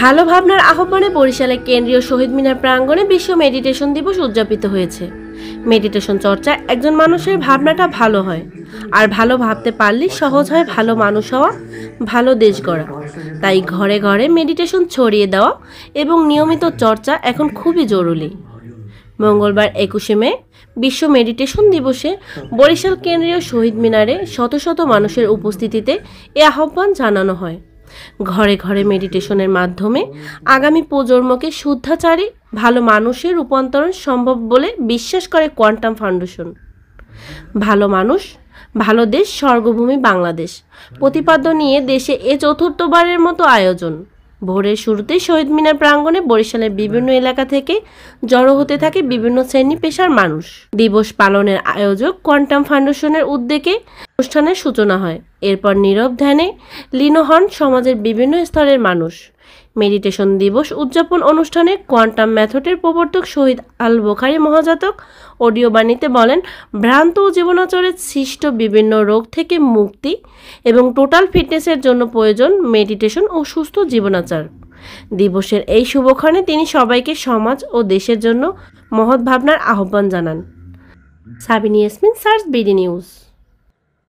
ভালো ভাবনার আহ্বানে বরিশালের কেন্দ্রীয় শহীদ মিনার প্রাঙ্গণে বিশ্ব মেডিটেশন দিবস উদযাপিত হয়েছে। মেডিটেশন চর্চায় একজন মানুষের ভাবনাটা ভালো হয়, আর ভালো ভাবতে পারলে সহজ হয় ভালো মানুষ হওয়া, ভালো দেশ গড়া। তাই ঘরে ঘরে মেডিটেশন ছড়িয়ে দেওয়া এবং নিয়মিত চর্চা এখন খুবই জরুরি। মঙ্গলবার 21শে মে বিশ্ব মেডিটেশন দিবসে বরিশাল কেন্দ্রীয় শহীদ মিনারে শত শত মানুষের উপস্থিতিতে এ আহ্বান জানানো হয়। ঘরে ঘরে মেডিটেশনের মাধ্যমে আগামী প্রজন্মকে শুদ্ধাচারী ভালো মানুষের রূপান্তরণ সম্ভব বলে বিশ্বাস করে কোয়ান্টাম ফাউন্ডেশন। ভালো মানুষ, ভালো দেশ, স্বর্গভূমি বাংলাদেশ প্রতিপাদ্য নিয়ে দেশে এ চতুর্থবারের মতো আয়োজন। ভোরের শুরুতেই শহীদ মিনার প্রাঙ্গণে বরিশালের বিভিন্ন এলাকা থেকে জড়ো হতে থাকে বিভিন্ন শ্রেণী পেশার মানুষ। দিবস পালনের আয়োজক কোয়ান্টাম ফাউন্ডেশনের উদ্যোগে অনুষ্ঠানের সূচনা হয়। এরপর নীরব ধ্যানে লীন হন সমাজের বিভিন্ন স্তরের মানুষ। মেডিটেশন দিবস উদযাপন অনুষ্ঠানে কোয়ান্টাম মেথডের প্রবর্তক শহীদ আল বুখারী মহাজাতক অডিও বাণীতে বলেন, ভ্রান্ত জীবনাচরে সৃষ্ট বিভিন্ন রোগ থেকে মুক্তি এবং টোটাল ফিটনেসের জন্য প্রয়োজন মেডিটেশন ও সুস্থ জীবনাচার। দিবসের এই শুভক্ষণে তিনি সবাইকে সমাজ ও দেশের জন্য মহৎ ভাবনার আহ্বান জানান। সাবিনী ইয়াসমিন, সার্চ বিডি নিউজ।